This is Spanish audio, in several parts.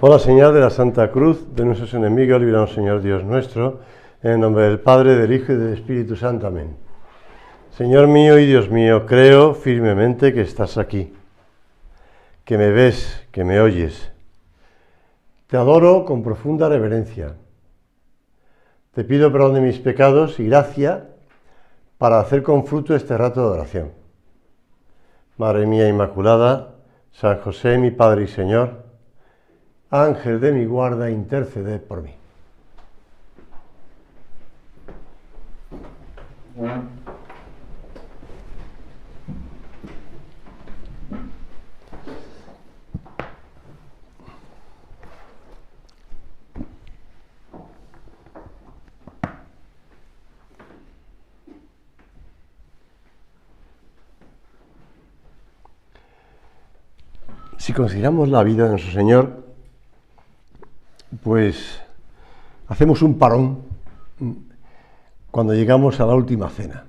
Por la señal de la Santa Cruz de nuestros enemigos, líbranos, Señor Dios nuestro, en el nombre del Padre, del Hijo y del Espíritu Santo. Amén. Señor mío y Dios mío, creo firmemente que estás aquí, que me ves, que me oyes. Te adoro con profunda reverencia. Te pido perdón de mis pecados y gracia para hacer con fruto este rato de oración. Madre mía Inmaculada, San José, mi Padre y Señor, Ángel de mi guarda, interceded por mí. Si consideramos la vida de nuestro Señor, pues hacemos un parón cuando llegamos a la última cena.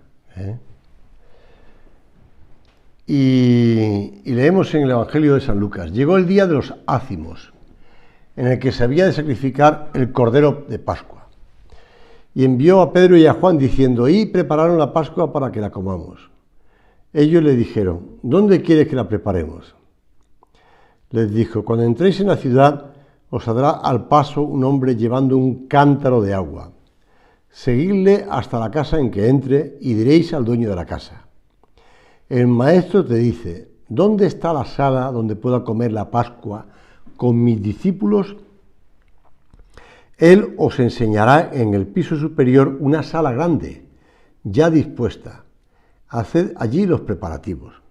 Y leemos en el Evangelio de San Lucas: llegó el día de los ácimos, en el que se había de sacrificar el Cordero de Pascua. Y envió a Pedro y a Juan diciendo: y prepararon la Pascua para que la comamos. Ellos le dijeron: ¿dónde quieres que la preparemos? Les dijo: cuando entréis en la ciudad, os saldrá al paso un hombre llevando un cántaro de agua. Seguidle hasta la casa en que entre y diréis al dueño de la casa: el maestro te dice, ¿dónde está la sala donde pueda comer la Pascua con mis discípulos? Él os enseñará en el piso superior una sala grande, ya dispuesta. Haced allí los preparativos.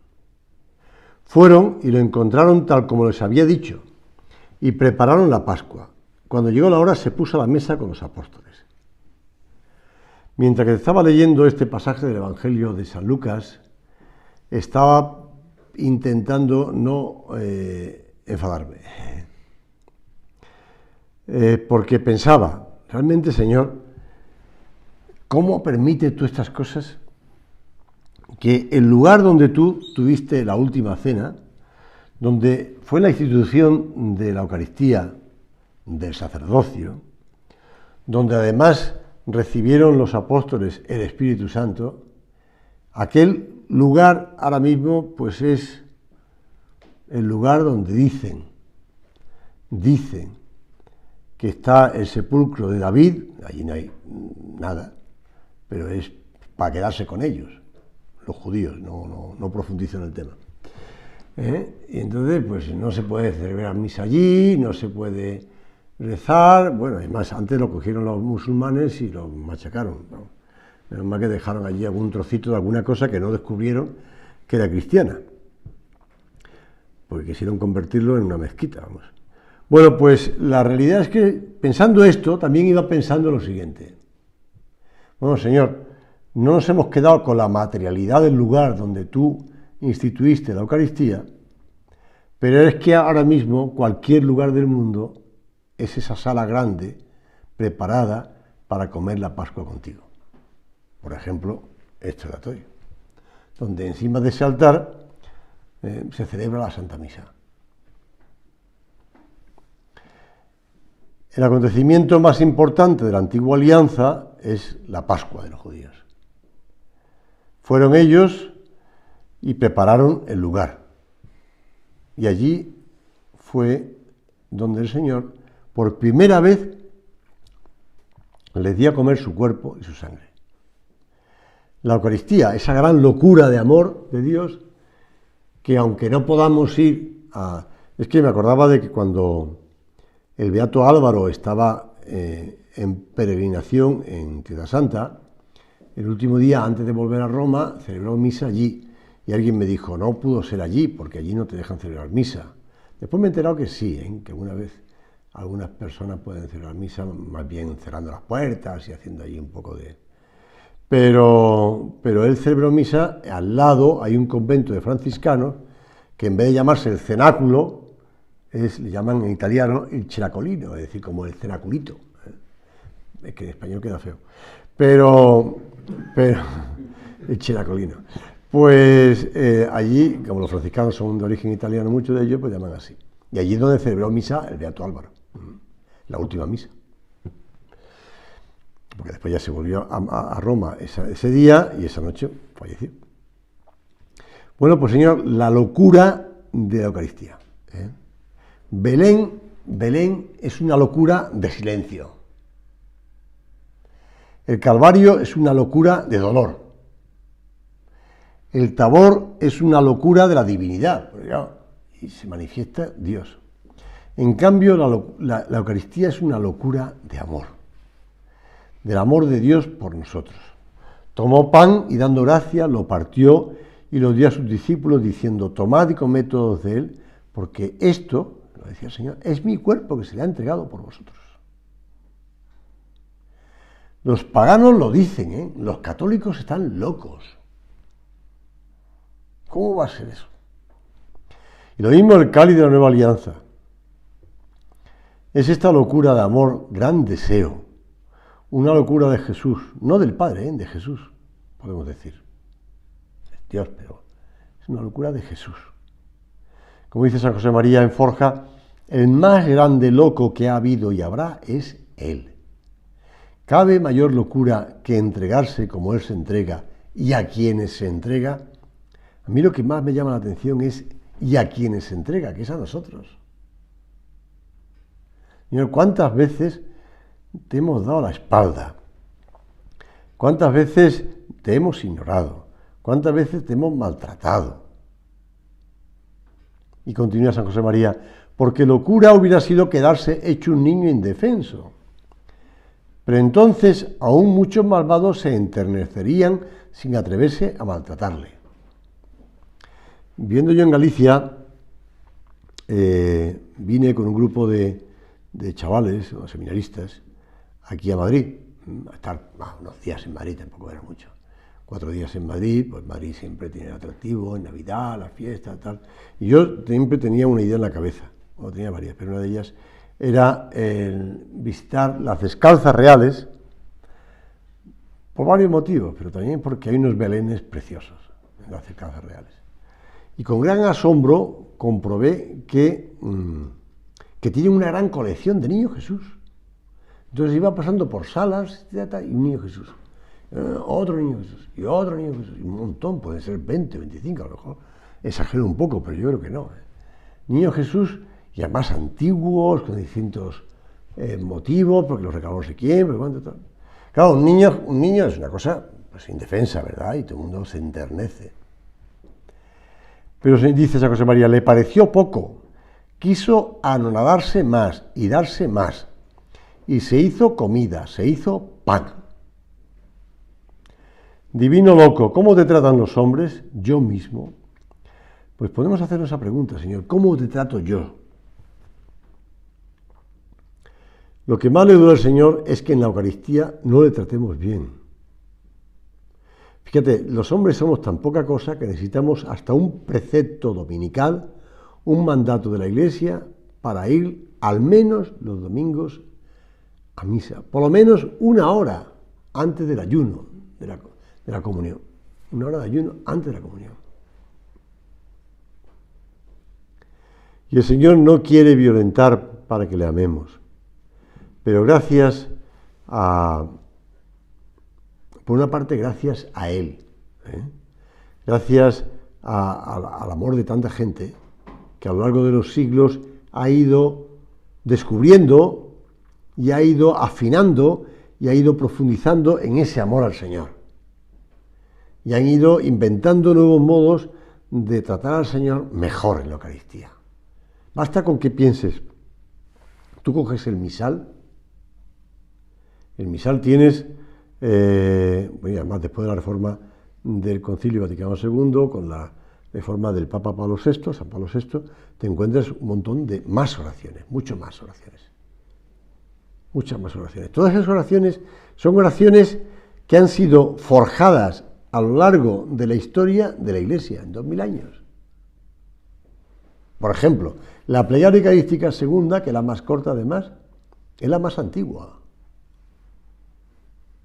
Fueron y lo encontraron tal como les había dicho, y prepararon la Pascua. Cuando llegó la hora se puso a la mesa con los apóstoles. Mientras que estaba leyendo este pasaje del Evangelio de San Lucas, estaba intentando no enfadarme, porque pensaba, realmente, Señor, ¿cómo permites tú estas cosas? Que el lugar donde tú tuviste la última cena, donde fue la institución de la Eucaristía, del sacerdocio, donde además recibieron los apóstoles el Espíritu Santo, aquel lugar ahora mismo pues es el lugar donde dicen que está el sepulcro de David. Allí no hay nada, pero es para quedarse con ellos, los judíos, no profundizo en el tema. Y entonces pues no se puede celebrar misa allí, no se puede rezar. Bueno, además antes lo cogieron los musulmanes y lo machacaron, ¿no? Menos mal que dejaron allí algún trocito de alguna cosa que no descubrieron que era cristiana, porque quisieron convertirlo en una mezquita, vamos. Bueno, pues la realidad es que pensando esto, también iba pensando lo siguiente. Bueno, Señor, no nos hemos quedado con la materialidad del lugar donde tú instituiste la Eucaristía, pero es que ahora mismo cualquier lugar del mundo es esa sala grande preparada para comer la Pascua contigo. Por ejemplo, este oratorio, donde encima de ese altar se celebra la Santa Misa. El acontecimiento más importante de la antigua alianza es la Pascua de los judíos. Fueron ellos y prepararon el lugar. Y allí fue donde el Señor, por primera vez, les dio a comer su cuerpo y su sangre. La Eucaristía, esa gran locura de amor de Dios, que aunque no podamos ir a... Es que me acordaba de que cuando el beato Álvaro estaba en peregrinación en Tierra Santa, el último día antes de volver a Roma celebró misa allí, y alguien me dijo: no pudo ser allí porque allí no te dejan celebrar misa. Después me he enterado que sí, que alguna vez algunas personas pueden celebrar misa más bien cerrando las puertas y haciendo allí un poco de... Pero él celebró misa, al lado hay un convento de franciscanos que en vez de llamarse el cenáculo, le llaman en italiano el ceracolino, es decir, como el cenaculito. Es que en español queda feo. Pero el ceracolino. Pues allí, como los franciscanos son de origen italiano, muchos de ellos pues llaman así. Y allí es donde celebró misa el Beato Álvaro, la última misa. Porque después ya se volvió a Roma ese día y esa noche falleció. Bueno, pues señor, la locura de la Eucaristía. Belén es una locura de silencio. El Calvario es una locura de dolor. El Tabor es una locura de la divinidad, porque, claro, y se manifiesta Dios. En cambio, la Eucaristía es una locura de amor, del amor de Dios por nosotros. Tomó pan y dando gracia lo partió y lo dio a sus discípulos diciendo: tomad y comed todos de él, porque esto, lo decía el Señor, es mi cuerpo que se le ha entregado por vosotros. Los paganos lo dicen, los católicos están locos. ¿Cómo va a ser eso? Y lo mismo el cáliz de la nueva alianza. Es esta locura de amor, gran deseo, una locura de Jesús, no del Padre, de Jesús, podemos decir. Es Dios, pero es una locura de Jesús. Como dice San José María en Forja, el más grande loco que ha habido y habrá es Él. ¿Cabe mayor locura que entregarse como Él se entrega y a quienes se entrega? A mí lo que más me llama la atención es y a quienes se entrega, que es a nosotros. Señor, ¿cuántas veces te hemos dado la espalda? ¿Cuántas veces te hemos ignorado? ¿Cuántas veces te hemos maltratado? Y continúa San José María, porque locura hubiera sido quedarse hecho un niño indefenso. Pero entonces aún muchos malvados se enternecerían sin atreverse a maltratarle. Viendo yo en Galicia, vine con un grupo de chavales o seminaristas aquí a Madrid, a estar unos días en Madrid, tampoco era mucho. 4 días en Madrid, pues Madrid siempre tiene el atractivo, en Navidad, la fiesta, tal. Y yo siempre tenía una idea en la cabeza, o tenía varias, pero una de ellas era el visitar las descalzas reales, por varios motivos, pero también porque hay unos belenes preciosos en las descalzas reales. Y con gran asombro comprobé que tienen una gran colección de niños Jesús. Entonces iba pasando por salas y un niño Jesús, otro niño Jesús, y otro niño Jesús, y un montón, puede ser 20, 25, a lo mejor exagero un poco, pero yo creo que no. Niño Jesús, y además antiguos, con distintos motivos, porque los regaló no sé quién, pero cuánto tal. Claro, un niño es una cosa pues indefensa, ¿verdad? Y todo el mundo se enternece. Pero dice San José María, le pareció poco, quiso anonadarse más y darse más, y se hizo comida, se hizo pan. Divino loco, ¿cómo te tratan los hombres? Yo mismo. Pues podemos hacernos esa pregunta, Señor, ¿cómo te trato yo? Lo que más le duele al Señor es que en la Eucaristía no le tratemos bien. Fíjate, los hombres somos tan poca cosa que necesitamos hasta un precepto dominical, un mandato de la Iglesia para ir al menos los domingos a misa, por lo menos 1 hora antes del ayuno de la comunión. 1 hora de ayuno antes de la comunión. Y el Señor no quiere violentar para que le amemos. Pero gracias por una parte, gracias a Él, gracias al amor de tanta gente que a lo largo de los siglos ha ido descubriendo y ha ido afinando y ha ido profundizando en ese amor al Señor. Y han ido inventando nuevos modos de tratar al Señor mejor en la Eucaristía. Basta con que pienses, tú coges el misal tienes, además después de la reforma del Concilio Vaticano II, con la reforma del Papa Pablo VI, San Pablo VI, te encuentras un montón de más oraciones, muchas más oraciones. Todas esas oraciones son oraciones que han sido forjadas a lo largo de la historia de la Iglesia, en 2000 años. Por ejemplo, la plegaria eucarística segunda, que es la más corta además, es la más antigua.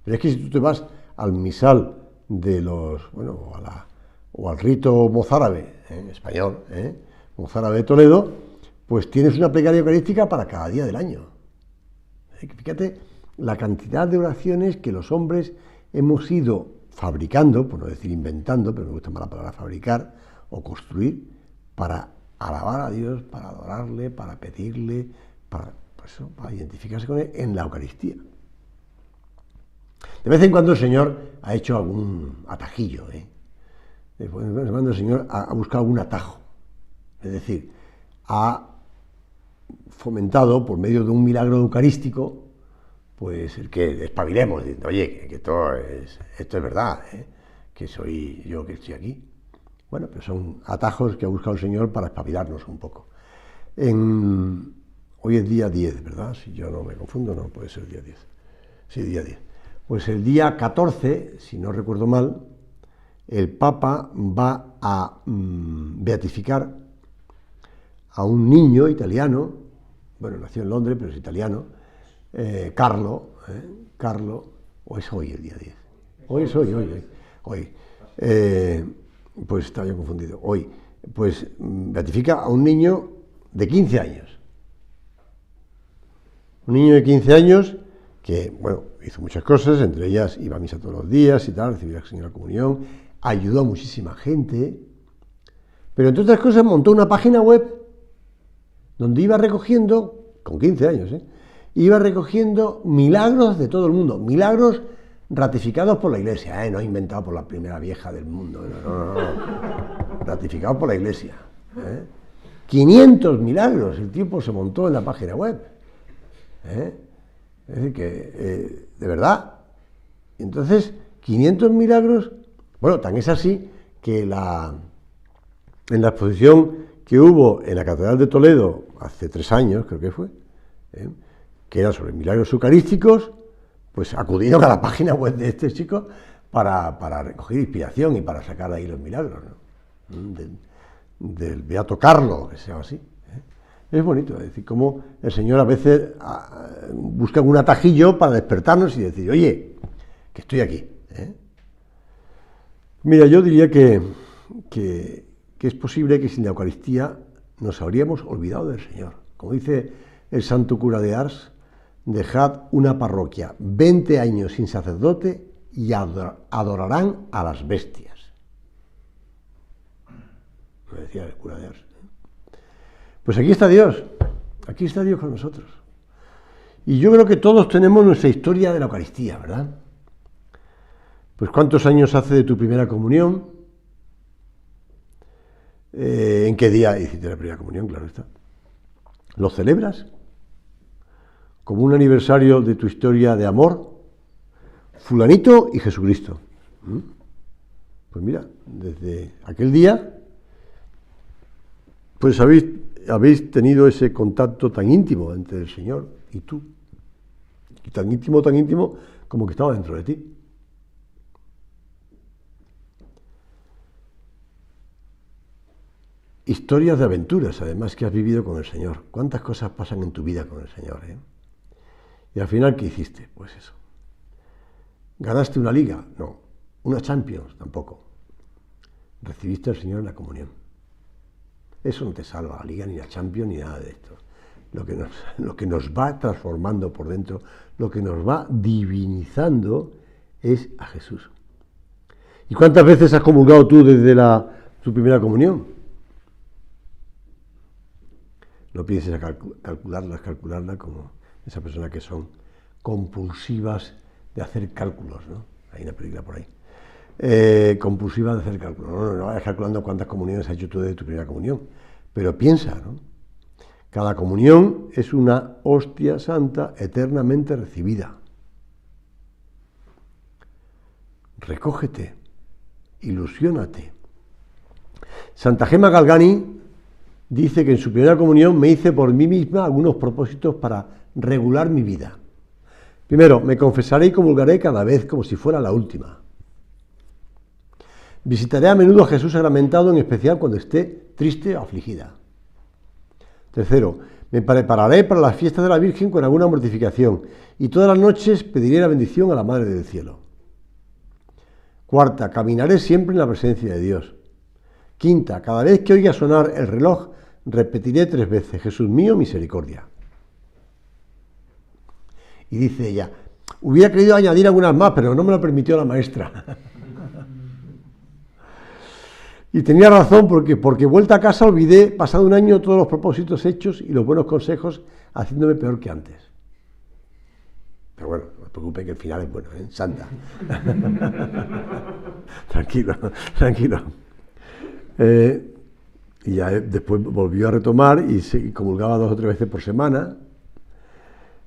Pero es que si tú te vas al misal de los, o al rito mozárabe, en español, mozárabe de Toledo, pues tienes una plegaria eucarística para cada día del año. Fíjate la cantidad de oraciones que los hombres hemos ido fabricando, por no decir inventando, pero me gusta más la palabra fabricar o construir, para alabar a Dios, para adorarle, para pedirle, para identificarse con él en la Eucaristía. De vez en cuando el Señor ha hecho algún atajillo, De vez en cuando el Señor ha buscado algún atajo. Es decir, ha fomentado por medio de un milagro eucarístico, pues el que espabilemos, diciendo, oye, que esto es verdad, que soy yo que estoy aquí. Bueno, pero son atajos que ha buscado el Señor para espabilarnos un poco. Hoy es día 10, ¿verdad? Si yo no me confundo, no puede ser día 10. Sí, día 10. Pues el día 14, si no recuerdo mal, el Papa va a beatificar a un niño italiano, bueno, nació en Londres, pero es italiano, Carlo, o es hoy el día 10. Hoy es hoy. Pues estaba yo confundido. Hoy, pues beatifica a un niño de 15 años. Un niño de 15 años que, bueno, hizo muchas cosas, entre ellas iba a misa todos los días y tal, recibía la Señora Comunión, ayudó a muchísima gente, pero entre otras cosas montó una página web donde iba recogiendo, con 15 años, iba recogiendo milagros de todo el mundo, milagros ratificados por la Iglesia, no inventados por la primera vieja del mundo, no. Ratificados por la Iglesia. 500 milagros el tipo se montó en la página web. Es decir, que, de verdad. Entonces, 500 milagros, bueno, tan es así que en la exposición que hubo en la Catedral de Toledo hace 3 años, creo que fue, que era sobre milagros eucarísticos, pues acudieron a la página web de este chico para recoger inspiración y para sacar ahí los milagros, ¿no? Del Beato Carlo, que se llama así. Es bonito, es decir, cómo el Señor a veces busca un atajillo para despertarnos y decir, oye, que estoy aquí. Mira, yo diría que es posible que sin la Eucaristía nos habríamos olvidado del Señor. Como dice el santo cura de Ars, dejad una parroquia 20 años sin sacerdote y adorarán a las bestias. Lo decía el cura de Ars. Pues aquí está Dios con nosotros. Y yo creo que todos tenemos nuestra historia de la Eucaristía, ¿verdad? Pues ¿cuántos años hace de tu primera comunión? ¿En qué día hiciste la primera comunión? Claro está. ¿Lo celebras como un aniversario de tu historia de amor? Fulanito y Jesucristo. Pues mira, desde aquel día, pues habéis tenido ese contacto tan íntimo entre el Señor y tú. Y tan íntimo como que estaba dentro de ti. Historias de aventuras, además, que has vivido con el Señor. ¿Cuántas cosas pasan en tu vida con el Señor? Y al final, ¿qué hiciste? Pues eso. ¿Ganaste una liga? No. ¿Una Champions? Tampoco. Recibiste al Señor en la comunión. Eso no te salva la liga, ni la Champions, ni nada de esto. Lo que nos va transformando por dentro, lo que nos va divinizando, es a Jesús. ¿Y cuántas veces has comulgado tú desde tu primera comunión? No pienses a calcularla como esa persona que son compulsivas de hacer cálculos, ¿no? Hay una película por ahí. Compulsivas de hacer cálculos. No vayas calculando cuántas comuniones has hecho tú desde tu primera comunión. Pero piensa, ¿no? Cada comunión es una hostia santa eternamente recibida. Recógete, ilusiónate. Santa Gemma Galgani dice que en su primera comunión me hice por mí misma algunos propósitos para regular mi vida. Primero, me confesaré y comulgaré cada vez como si fuera la última. Visitaré a menudo a Jesús sacramentado, en especial cuando esté triste o afligida. Tercero, me prepararé para las fiestas de la Virgen con alguna mortificación y todas las noches pediré la bendición a la Madre del Cielo. Cuarta, caminaré siempre en la presencia de Dios. Quinta, cada vez que oiga sonar el reloj, repetiré 3 veces, Jesús mío, misericordia. Y dice ella, hubiera querido añadir algunas más, pero no me lo permitió la maestra. Y tenía razón, porque vuelta a casa olvidé, pasado un año, todos los propósitos hechos y los buenos consejos, haciéndome peor que antes. Pero bueno, no os preocupéis que el final es bueno, ¿eh? Santa. Tranquilo, tranquilo. Y ya después volvió a retomar y se comulgaba 2 o 3 veces por semana.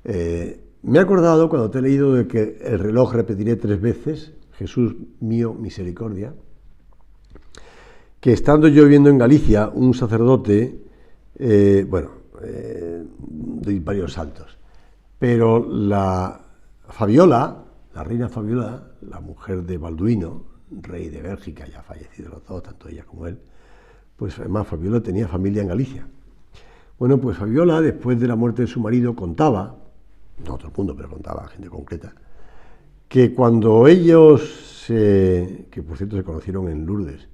Me he acordado cuando te he leído de que el reloj repetiré 3 veces, Jesús mío, misericordia, que estando yo viviendo en Galicia, un sacerdote, doy varios saltos, pero la Fabiola, la reina Fabiola, la mujer de Balduino, rey de Bélgica, ya fallecidos los dos, tanto ella como él, pues además Fabiola tenía familia en Galicia. Bueno, pues Fabiola, después de la muerte de su marido, contaba, no todo el mundo, pero contaba a gente concreta, que cuando ellos, que por cierto se conocieron en Lourdes,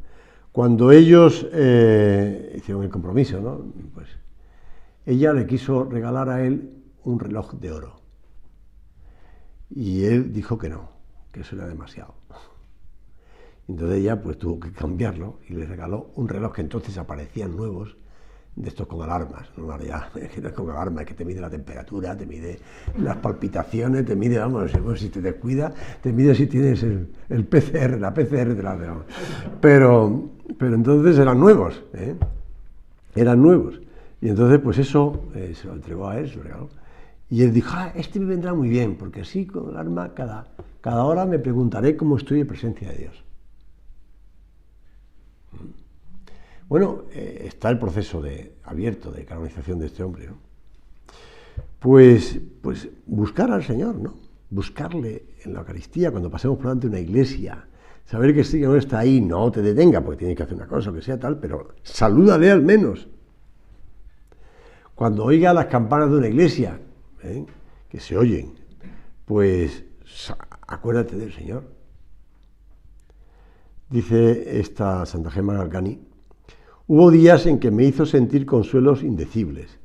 cuando ellos hicieron el compromiso, ¿no? Pues ella le quiso regalar a él un reloj de oro. Y él dijo que no, que eso era demasiado. Entonces ella pues tuvo que cambiarlo y le regaló un reloj que entonces aparecían nuevos, de estos con alarmas, no había con alarmas, que te mide la temperatura, te mide las palpitaciones, te mide, vamos, si te descuida, te mide si tienes el PCR, la PCR de la real. Pero entonces eran nuevos, eran nuevos. Y entonces pues eso se lo entregó a él, se lo regaló. Y él dijo, este me vendrá muy bien, porque así con el arma cada hora me preguntaré cómo estoy en presencia de Dios. Bueno, está el proceso abierto de canonización de este hombre, ¿no? Pues buscar al Señor, ¿no? Buscarle en la Eucaristía, cuando pasemos por delante de una iglesia, saber que el Señor está ahí, no te detenga, porque tienes que hacer una cosa, o que sea tal, pero salúdale al menos. Cuando oiga las campanas de una iglesia, que se oyen, pues acuérdate del Señor. Dice esta Santa Gemma Galgani, hubo días en que me hizo sentir consuelos indecibles,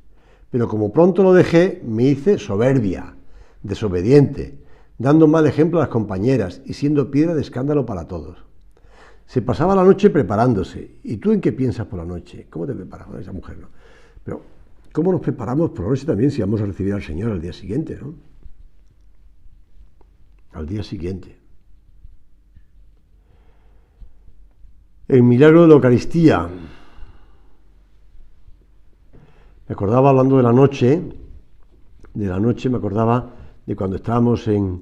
pero como pronto lo dejé, me hice soberbia, desobediente, dando mal ejemplo a las compañeras y siendo piedra de escándalo para todos. Se pasaba la noche preparándose. ¿Y tú en qué piensas por la noche? ¿Cómo te preparas? Bueno, esa mujer, ¿no? Pero, ¿cómo nos preparamos por la noche también si vamos a recibir al Señor al día siguiente, ¿no? Al día siguiente. El milagro de la Eucaristía. Me acordaba, hablando de la noche me acordaba de cuando estábamos en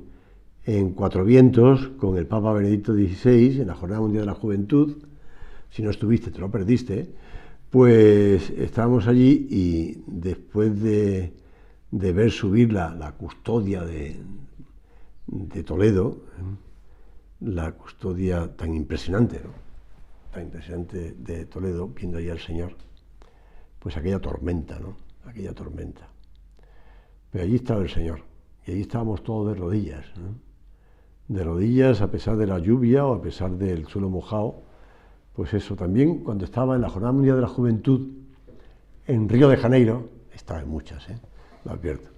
Cuatro Vientos con el Papa Benedicto XVI en la Jornada Mundial de la Juventud. Si no estuviste, te lo perdiste. Pues estábamos allí y después de ver subir la custodia de Toledo, la custodia tan impresionante, ¿no? Tan impresionante de Toledo, viendo allí al Señor, pues aquella tormenta, ¿no? Aquella tormenta. Pero allí estaba el Señor, y allí estábamos todos de rodillas, ¿no? De rodillas a pesar de la lluvia o a pesar del suelo mojado. Pues eso, también cuando estaba en la Jornada Mundial de la Juventud, en Río de Janeiro, estaba en muchas, lo advierto,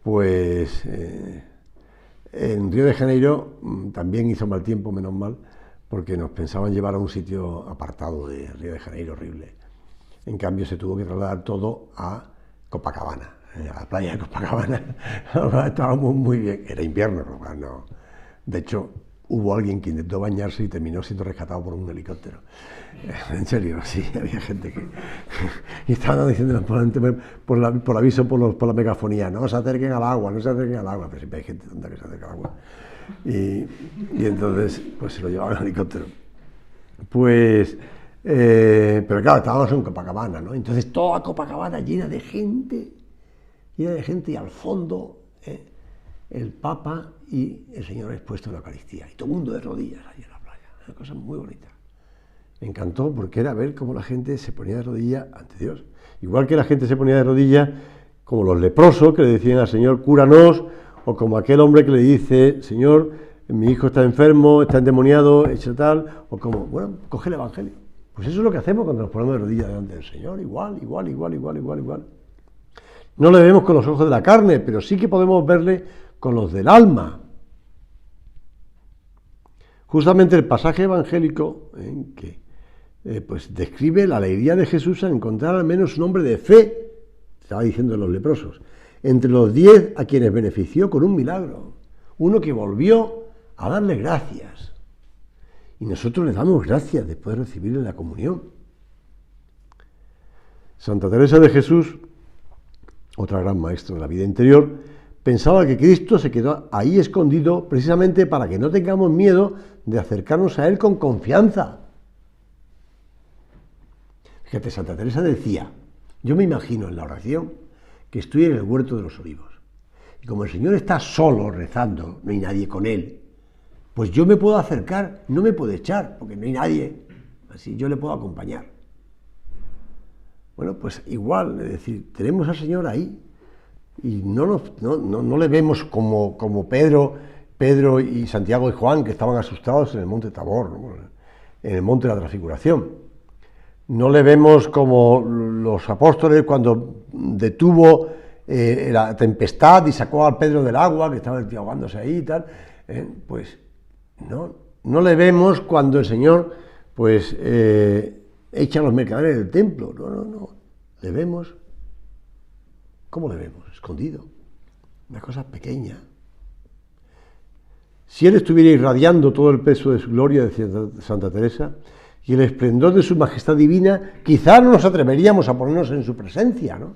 pues en Río de Janeiro también hizo mal tiempo, menos mal, porque nos pensaban llevar a un sitio apartado de Río de Janeiro, horrible. En cambio se tuvo que trasladar todo a Copacabana, a la playa de Copacabana. Estábamos muy bien, era invierno, no. De hecho, hubo alguien que intentó bañarse y terminó siendo rescatado por un helicóptero. En serio, sí, había gente que... y estaban diciendo por aviso, por la megafonía, no se acerquen al agua, no se acerquen al agua, pero siempre hay gente tonta que se acerca al agua. Y entonces, pues se lo llevaban al helicóptero. Pues, pero claro, estábamos en Copacabana, ¿no? Entonces toda Copacabana llena de gente y al fondo el Papa y el Señor expuesto en la Eucaristía. Y todo el mundo de rodillas ahí en la playa. Una cosa muy bonita. Me encantó porque era ver cómo la gente se ponía de rodillas ante Dios. Igual que la gente se ponía de rodillas como los leprosos que le decían al Señor, cúranos, o como aquel hombre que le dice, Señor, mi hijo está enfermo, está endemoniado, hecho tal, o como, bueno, coge el Evangelio. Pues eso es lo que hacemos cuando nos ponemos de rodillas delante del Señor, igual. No le vemos con los ojos de la carne, pero sí que podemos verle con los del alma. Justamente el pasaje evangélico que pues describe la alegría de Jesús al encontrar al menos un hombre de fe, estaba diciendo los leprosos, entre los 10 a quienes benefició con un milagro, uno que volvió a darle gracias. Y nosotros le damos gracias después de recibirle la comunión. Santa Teresa de Jesús, otra gran maestra de la vida interior, pensaba que Cristo se quedó ahí escondido precisamente para que no tengamos miedo de acercarnos a Él con confianza. Fíjate, Santa Teresa decía, yo me imagino en la oración que estoy en el huerto de los olivos. Y como el Señor está solo rezando, no hay nadie con Él, pues yo me puedo acercar, no me puede echar, porque no hay nadie, así yo le puedo acompañar. Bueno, pues igual, es decir, tenemos al Señor ahí, y no le vemos como Pedro y Santiago y Juan, que estaban asustados en el monte Tabor, ¿no? En el monte de la Transfiguración. No le vemos como los apóstoles cuando detuvo la tempestad y sacó a Pedro del agua, que estaba ahogándose ahí y tal, pues no le vemos cuando el Señor pues echa a los mercaderes del templo, no, le vemos. ¿Cómo le vemos? Escondido, una cosa pequeña. Si Él estuviera irradiando todo el peso de su gloria, decía Santa Teresa, y el esplendor de su majestad divina, quizá no nos atreveríamos a ponernos en su presencia, ¿no?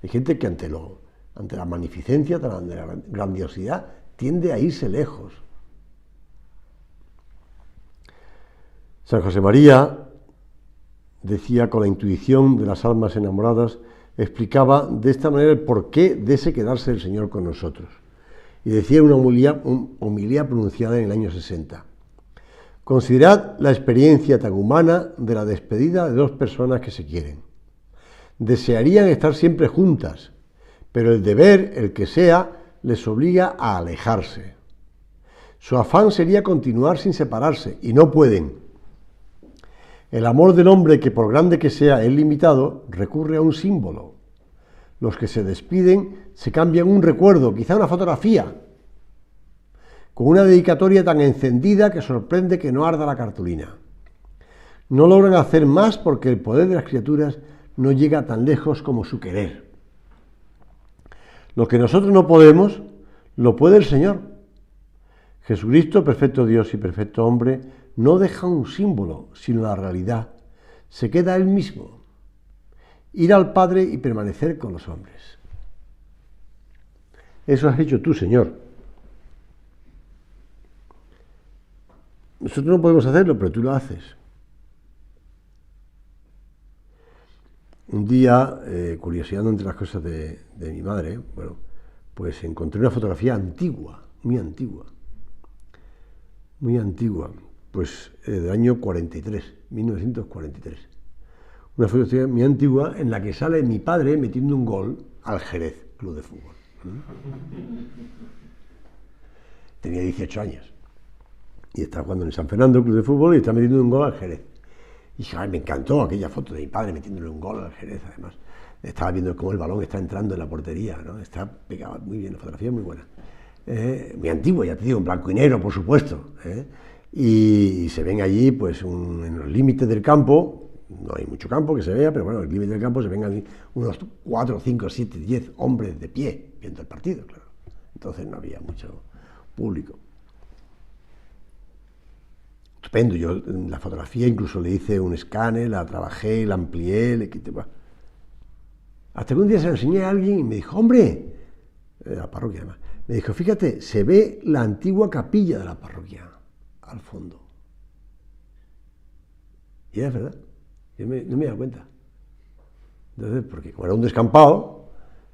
Hay gente que ante la magnificencia, ante la grandiosidad, tiende a irse lejos. San José María decía, con la intuición de las almas enamoradas, explicaba de esta manera el porqué de ese quedarse el Señor con nosotros. Y decía una homilía pronunciada en el año 60. Considerad la experiencia tan humana de la despedida de dos personas que se quieren. Desearían estar siempre juntas, pero el deber, el que sea, les obliga a alejarse. Su afán sería continuar sin separarse, y no pueden. El amor del hombre, que por grande que sea es limitado, recurre a un símbolo. Los que se despiden se cambian un recuerdo, quizá una fotografía, con una dedicatoria tan encendida que sorprende que no arda la cartulina. No logran hacer más porque el poder de las criaturas no llega tan lejos como su querer. Lo que nosotros no podemos, lo puede el Señor. Jesucristo, perfecto Dios y perfecto hombre, no deja un símbolo, sino la realidad. Se queda Él mismo. Ir al Padre y permanecer con los hombres. Eso has hecho tú, Señor. Nosotros no podemos hacerlo, pero tú lo haces. Un día, curioseando entre las cosas de mi madre, bueno, pues encontré una fotografía antigua, muy antigua, pues del año 43, 1943. Una fotografía muy antigua en la que sale mi padre metiendo un gol al Jerez, club de fútbol. Tenía 18 años. Y estaba jugando en San Fernando, club de fútbol, y está metiendo un gol al Jerez. Y me encantó aquella foto de mi padre metiéndole un gol al Jerez, además. Estaba viendo cómo el balón está entrando en la portería, ¿no? Está pegado muy bien, la fotografía es muy buena. Muy antigua, ya te digo, en blanco y negro, por supuesto. Y se ven allí, pues, en los límites del campo, no hay mucho campo que se vea, pero bueno, en el límite del campo se ven allí unos 4, 5, 7, 10 hombres de pie, viendo el partido, claro. Entonces no había mucho público. Estupendo, yo en la fotografía incluso le hice un escáner, la trabajé, la amplié, le quité... Hasta que un día se lo enseñé a alguien y me dijo, hombre, de la parroquia además, me dijo, fíjate, se ve la antigua capilla de la parroquia al fondo. Y era verdad, yo no me he dado cuenta. Entonces, porque como era un descampado,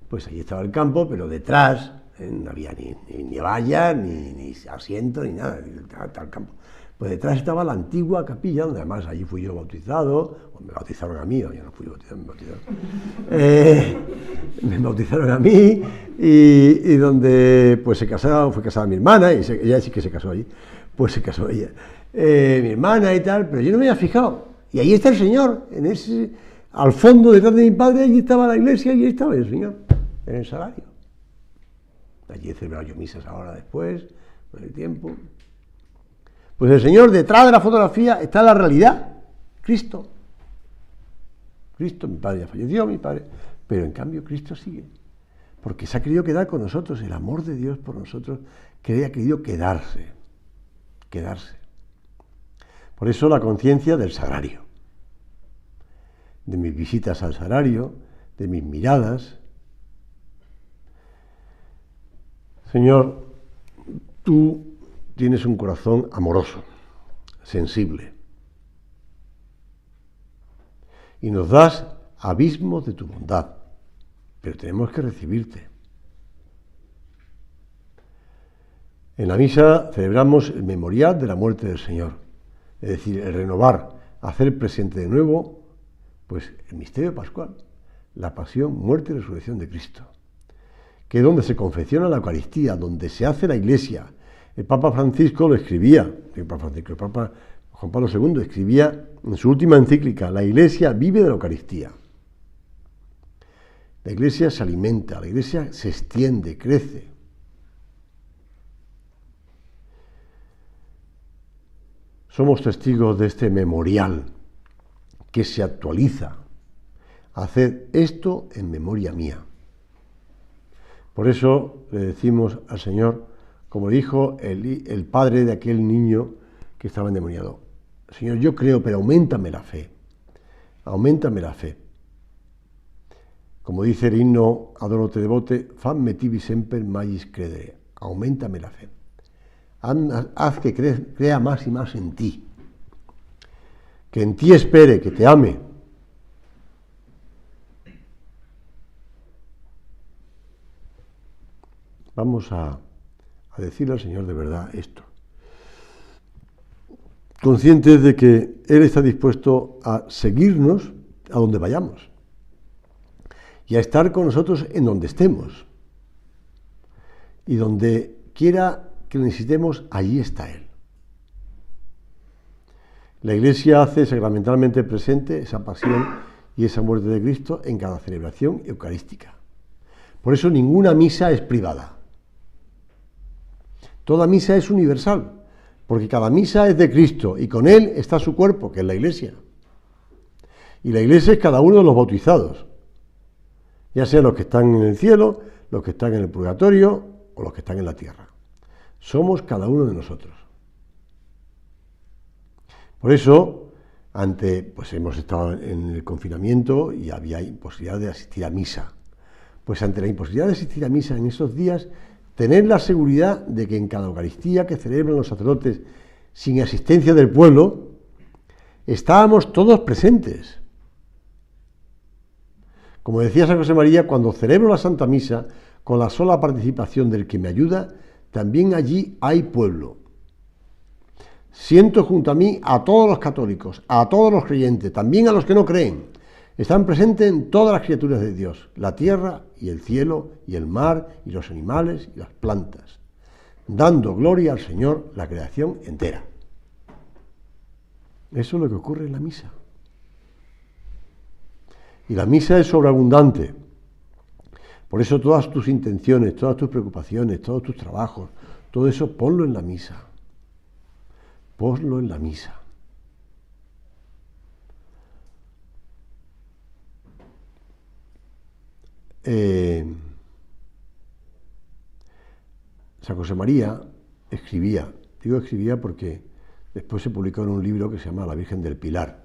pues ahí estaba el campo, pero detrás no había ni valla, ni asiento, ni nada, estaba el campo. Pues detrás estaba la antigua capilla, donde además allí fui yo bautizado, o me bautizaron a mí, yo no fui bautizado, me bautizaron a mí, y donde pues fue casada mi hermana, y ella sí que se casó allí, pues se casó ella. mi hermana y tal, pero yo no me había fijado. Y ahí está el Señor, al fondo, detrás de mi padre, allí estaba la iglesia y ahí estaba el Señor, en el sagrario. Allí he celebrado yo misas ahora después, con el tiempo. Pues el Señor, detrás de la fotografía, está la realidad, Cristo. Cristo, mi padre ya falleció, mi padre, pero en cambio Cristo sigue, porque se ha querido quedar con nosotros, el amor de Dios por nosotros, que ha querido quedarse. Por eso la conciencia del sagrario, de mis visitas al sagrario, de mis miradas. Señor, tú tienes un corazón amoroso, sensible, y nos das abismos de tu bondad, pero tenemos que recibirte. En la misa celebramos el memorial de la muerte del Señor, es decir, el renovar, hacer presente de nuevo, pues el misterio pascual, la pasión, muerte y resurrección de Cristo, que es donde se confecciona la Eucaristía, donde se hace la Iglesia. El Papa Francisco lo escribía, el Papa Juan Pablo II escribía en su última encíclica: la Iglesia vive de la Eucaristía. La Iglesia se alimenta, la Iglesia se extiende, crece. Somos testigos de este memorial que se actualiza. Haced esto en memoria mía. Por eso le decimos al Señor, como dijo el padre de aquel niño que estaba endemoniado: Señor, yo creo, pero auméntame la fe. Auméntame la fe. Como dice el himno Adoro te devote, famme tibi semper magis credere. Auméntame la fe. Haz que crea más y más en ti. Que en ti espere, que te ame. Vamos a decirle al Señor de verdad esto, conscientes de que Él está dispuesto a seguirnos a donde vayamos y a estar con nosotros en donde estemos, y donde quiera que lo necesitemos, allí está Él. La Iglesia hace sacramentalmente presente esa pasión y esa muerte de Cristo en cada celebración eucarística. Por eso ninguna misa es privada. Toda misa es universal, porque cada misa es de Cristo y con Él está su cuerpo, que es la Iglesia. Y la Iglesia es cada uno de los bautizados, ya sean los que están en el cielo, los que están en el purgatorio o los que están en la tierra. Somos cada uno de nosotros. Por eso, pues hemos estado en el confinamiento y había imposibilidad de asistir a misa. Pues ante la imposibilidad de asistir a misa en esos días, tener la seguridad de que en cada Eucaristía que celebran los sacerdotes sin asistencia del pueblo, estábamos todos presentes. Como decía San José María, cuando celebro la Santa Misa, con la sola participación del que me ayuda, también allí hay pueblo. Siento junto a mí a todos los católicos, a todos los creyentes, también a los que no creen. Están presentes en todas las criaturas de Dios, la tierra y el cielo y el mar y los animales y las plantas, dando gloria al Señor la creación entera. Eso es lo que ocurre en la misa. Y la misa es sobreabundante. Por eso todas tus intenciones, todas tus preocupaciones, todos tus trabajos, todo eso ponlo en la misa. Ponlo en la misa. San José María escribía, digo escribía porque después se publicó en un libro que se llama La Virgen del Pilar.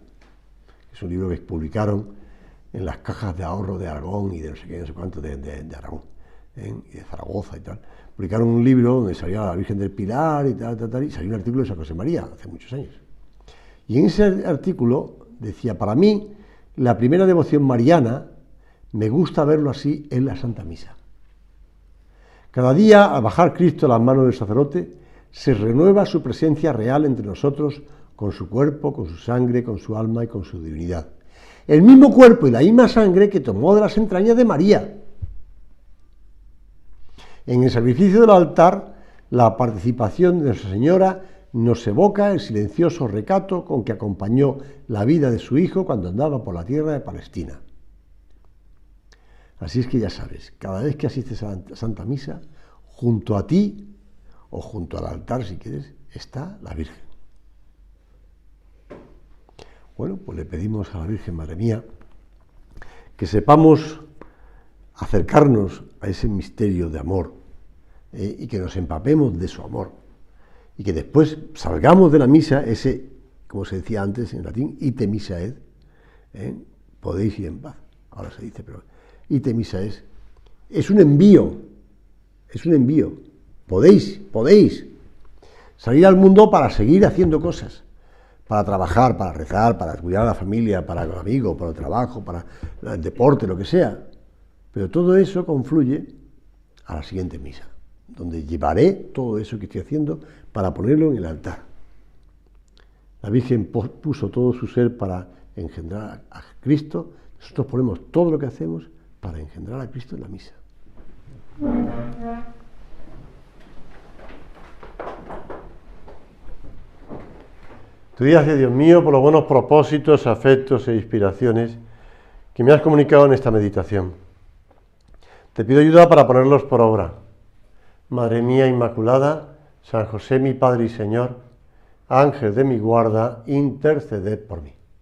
Es un libro que publicaron en las cajas de ahorro de Aragón y de no sé qué, no sé cuánto de Aragón, y de Zaragoza y tal. Publicaron un libro donde salía la Virgen del Pilar y tal, y salió un artículo de San José María hace muchos años. Y en ese artículo decía: para mí, la primera devoción mariana, me gusta verlo así, en la Santa Misa. Cada día, al bajar Cristo a las manos del sacerdote, se renueva su presencia real entre nosotros, con su cuerpo, con su sangre, con su alma y con su divinidad. El mismo cuerpo y la misma sangre que tomó de las entrañas de María. En el sacrificio del altar, la participación de Nuestra Señora nos evoca el silencioso recato con que acompañó la vida de su hijo cuando andaba por la tierra de Palestina. Así es que ya sabes, cada vez que asistes a la Santa Misa, junto a ti, o junto al altar si quieres, está la Virgen. Bueno, pues le pedimos a la Virgen, Madre mía, que sepamos acercarnos a ese misterio de amor y que nos empapemos de su amor y que después salgamos de la misa, ese, como se decía antes en latín, ite missa et, podéis ir en paz, ahora se dice, pero ite missa es un envío, podéis salir al mundo para seguir haciendo cosas, para trabajar, para rezar, para cuidar a la familia, para los amigos, para el trabajo, para el deporte, lo que sea. Pero todo eso confluye a la siguiente misa, donde llevaré todo eso que estoy haciendo para ponerlo en el altar. La Virgen puso todo su ser para engendrar a Cristo. Nosotros ponemos todo lo que hacemos para engendrar a Cristo en la misa. Te doy gracias, Dios mío, por los buenos propósitos, afectos e inspiraciones que me has comunicado en esta meditación. Te pido ayuda para ponerlos por obra. Madre mía Inmaculada, San José mi Padre y Señor, Ángel de mi guarda, interceded por mí.